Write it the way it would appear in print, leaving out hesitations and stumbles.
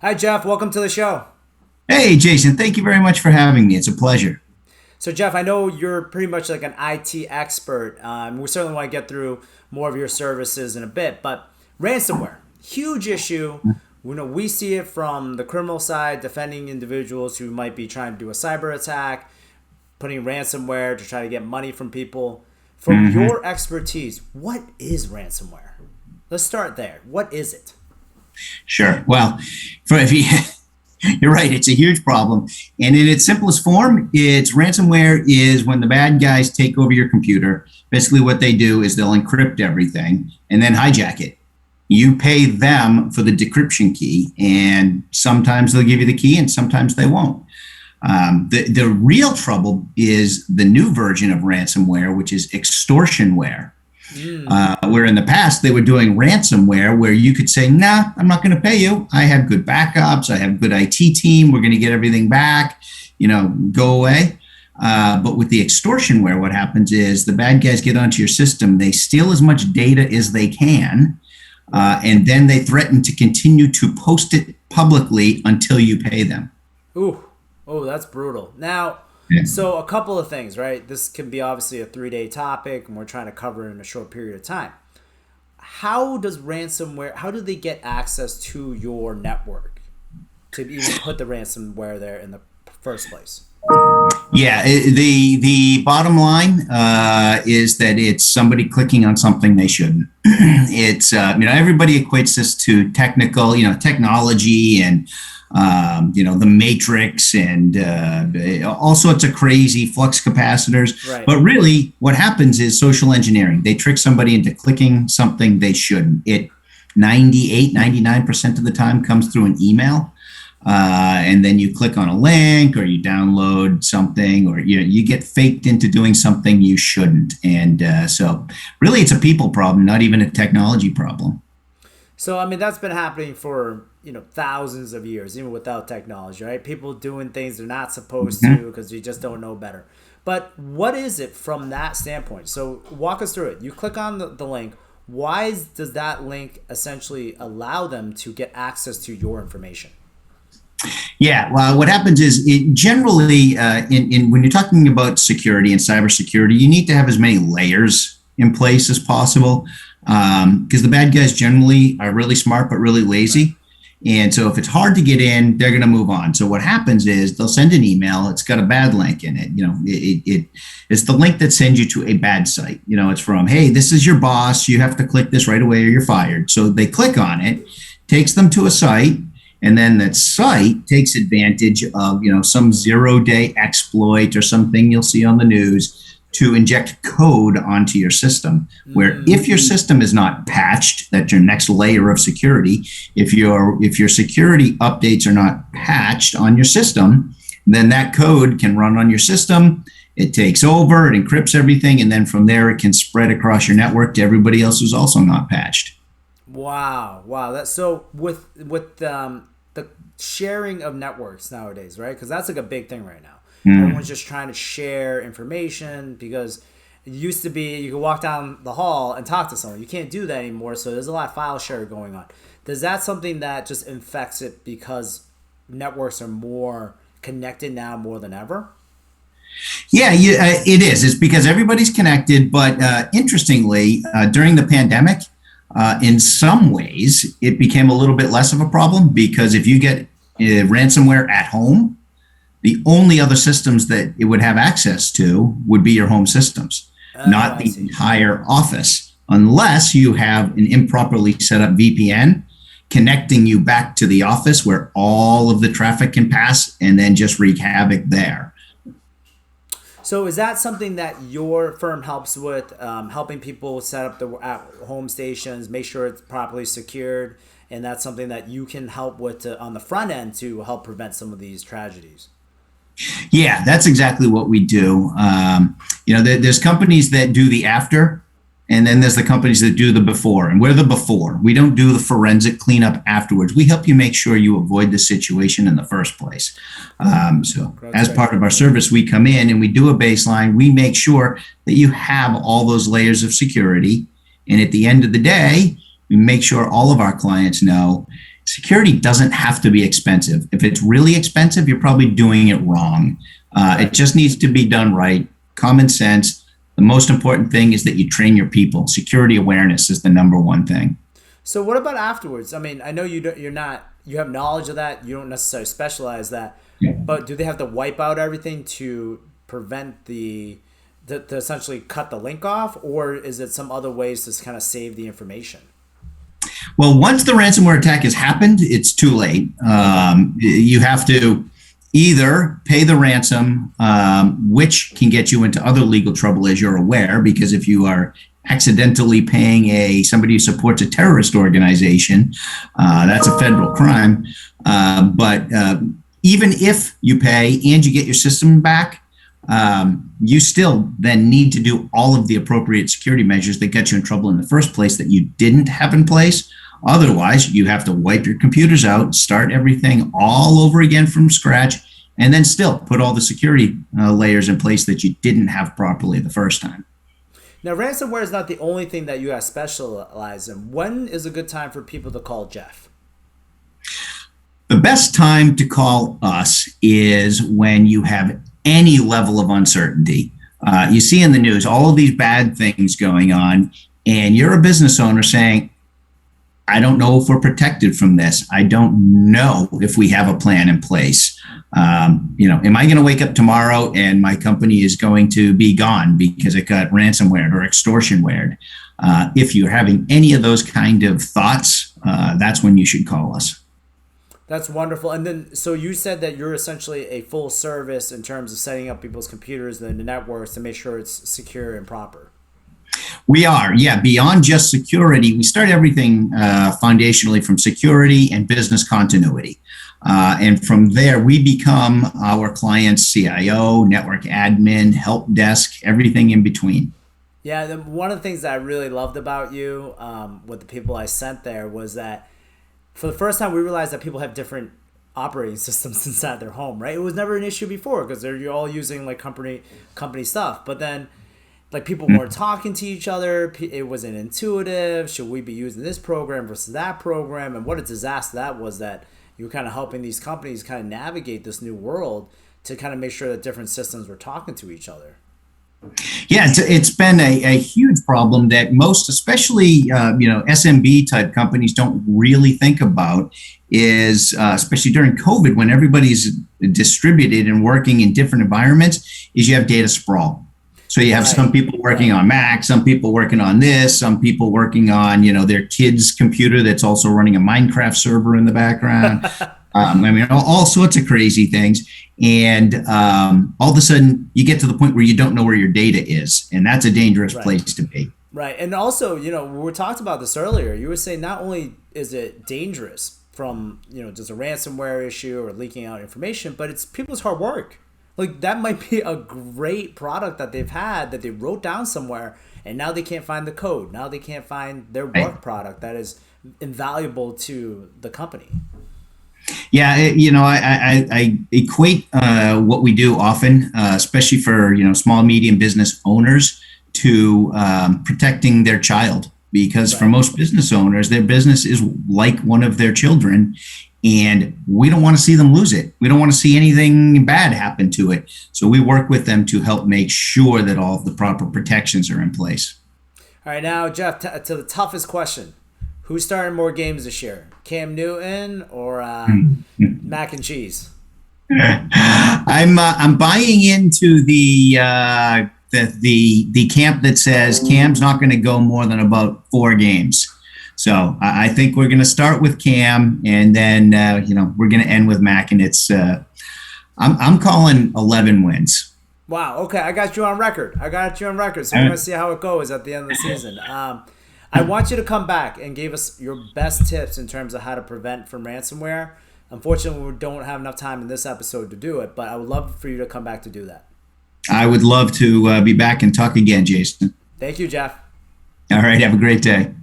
Hi, Jeff. Welcome to the show. Hey, Jason, thank you very much for having me. It's a pleasure. So, Jeff, I know you're pretty much like an IT expert. We certainly want to get through more of your services in a bit, but ransomware, huge issue. We see it from the criminal side, defending individuals who might be trying to do a cyber attack, putting ransomware to try to get money from people. From hmm your expertise, what is ransomware? Let's start there. What is it? Sure. Well, if you, you're right, it's a huge problem. And in its simplest form, it's ransomware is when the bad guys take over your computer. Basically, what they do is they'll encrypt everything and then hijack it. You pay them for the decryption key, and sometimes they'll give you the key and sometimes they won't. The real trouble is the new version of ransomware, which is extortionware. Where in the past they were doing ransomware where you could say, nah, I'm not going to pay you. I have good backups. I have a good IT team. We're going to get everything back, go away. But with the extortionware, what happens is the bad guys get onto your system. They steal as much data as they can. And then they threaten to continue to post it publicly until you pay them. Ooh, oh, that's brutal. Now, Yeah. so a couple of things, right? This can be obviously a 3 day topic, and we're trying to cover it in a short period of time. How does ransomware? How do they get access to your network to even put the ransomware there in the first place? Yeah, the bottom line is that it's somebody clicking on something they shouldn't. It's everybody equates this to technical, technology and the matrix and all sorts of crazy flux capacitors. Right. But really, what happens is social engineering. They trick somebody into clicking something they shouldn't. It 99% of the time comes through an email. And then you click on a link or you download something or you get faked into doing something you shouldn't. And so really it's a people problem, not even a technology problem. So I mean that's been happening for thousands of years, even without technology, right? People doing things they're not supposed to Mhm. because they just don't know better. But what is it from that standpoint? So walk us through it. You click on the link. Does that link essentially allow them to get access to your information? Yeah, well, what happens is it generally, when you're talking about security and cybersecurity, you need to have as many layers in place as possible because the bad guys generally are really smart but really Right. lazy. And so if it's hard to get in, they're going to move on. So what happens is they'll send an email. It's got a bad link in it. It's the link that sends you to a bad site. It's from, hey, this is your boss. You have to click this right away or you're fired. So they click on it, takes them to a site, and then that site takes advantage of some 0 day exploit or something you'll see on the news to inject code onto your system, where if your system is not patched, that's your next layer of security. If your security updates are not patched on your system, then that code can run on your system. It takes over, it encrypts everything, and then from there it can spread across your network to everybody else who's also not patched. Wow, wow. That's so with the sharing of networks nowadays, right? Because that's like a big thing right now. Everyone's Mm. just trying to share information because it used to be you could walk down the hall and talk to someone. You can't do that anymore. So there's a lot of file share going on. Is that something that just infects it because networks are more connected now more than ever? Yeah, it is. It's because everybody's connected. But interestingly, during the pandemic, in some ways, it became a little bit less of a problem because if you get ransomware at home, the only other systems that it would have access to would be your home systems, Oh, not I the see. entire office, unless you have an improperly set up VPN connecting you back to the office where all of the traffic can pass and then just wreak havoc there. So is that something that your firm helps with, helping people set up the at home stations, make sure it's properly secured, and that's something that you can help with on the front end to help prevent some of these tragedies? Yeah, that's exactly what we do. There's companies that do the after, and then there's the companies that do the before. And we're the before. We don't do the forensic cleanup afterwards. We help you make sure you avoid the situation in the first place. So, That's as great. part of our service, we come in and we do a baseline. We make sure that you have all those layers of security. And at the end of the day, we make sure all of our clients know security doesn't have to be expensive. If it's really expensive, you're probably doing it wrong. It just needs to be done right. Common sense. The most important thing is that you train your people. Security awareness is the number one thing. So what about afterwards? I mean, I know you have knowledge of that. You don't necessarily specialize that, Yeah. but do they have to wipe out everything to prevent to essentially cut the link off, or is it some other ways to kind of save the information? Well, once the ransomware attack has happened, it's too late. You have to either pay the ransom, which can get you into other legal trouble, as you're aware, because if you are accidentally paying somebody who supports a terrorist organization, that's a federal crime. But even if you pay and you get your system back, you still then need to do all of the appropriate security measures that got you in trouble in the first place that you didn't have in place. Otherwise, you have to wipe your computers out, start everything all over again from scratch, and then still put all the security layers in place that you didn't have properly the first time. Now, ransomware is not the only thing that you guys specialize in. When is a good time for people to call Jeff? The best time to call us is when you have any level of uncertainty. You see in the news all of these bad things going on, and you're a business owner saying, I don't know if we're protected from this. I don't know if we have a plan in place. Am I going to wake up tomorrow and my company is going to be gone because it got ransomware or extortionware? If you're having any of those kind of thoughts, that's when you should call us. That's wonderful. And then, so you said that you're essentially a full service in terms of setting up people's computers and the networks to make sure it's secure and proper. We are, yeah. Beyond just security, we start everything foundationally from security and business continuity. And from there, we become our client's CIO, network admin, help desk, everything in between. Yeah, one of the things that I really loved about you with the people I sent there was that for the first time we realized that people have different operating systems inside their home, right? It was never an issue before because you're all using like company stuff. But then like people weren't talking to each other. It wasn't intuitive. Should we be using this program versus that program? And what a disaster that was, that you were kind of helping these companies kind of navigate this new world to kind of make sure that different systems were talking to each other. Yeah, it's been a huge problem that most, especially SMB type companies, don't really think about. Is especially during COVID when everybody's distributed and working in different environments, is you have data sprawl. So you have some people working on Mac, some people working on this, some people working on their kid's computer that's also running a Minecraft server in the background. All sorts of crazy things. And all of a sudden, you get to the point where you don't know where your data is. And that's a dangerous place to be. Right. And also, we talked about this earlier. You were saying not only is it dangerous from, just a ransomware issue or leaking out information, but it's people's hard work. Like, that might be a great product that they've had that they wrote down somewhere, and now they can't find the code. Now they can't find their work product that is invaluable to the company. Yeah, I equate what we do often, especially for small medium business owners, to protecting their child, because for most business owners, their business is like one of their children, and we don't want to see them lose it. We don't want to see anything bad happen to it. So we work with them to help make sure that all of the proper protections are in place. All right, now Jeff, to the toughest question. Who's starting more games this year? Cam Newton or mac and cheese? I'm buying into the camp that says Cam's not going to go more than about 4 games. So I think we're going to start with Cam, and then we're going to end with Mac, and it's I'm calling 11 wins. Wow. Okay, I got you on record. So we're going to see how it goes at the end of the season. I want you to come back and give us your best tips in terms of how to prevent from ransomware. Unfortunately, we don't have enough time in this episode to do it, but I would love for you to come back to do that. I would love to be back and talk again, Jason. Thank you, Jeff. All right. Have a great day.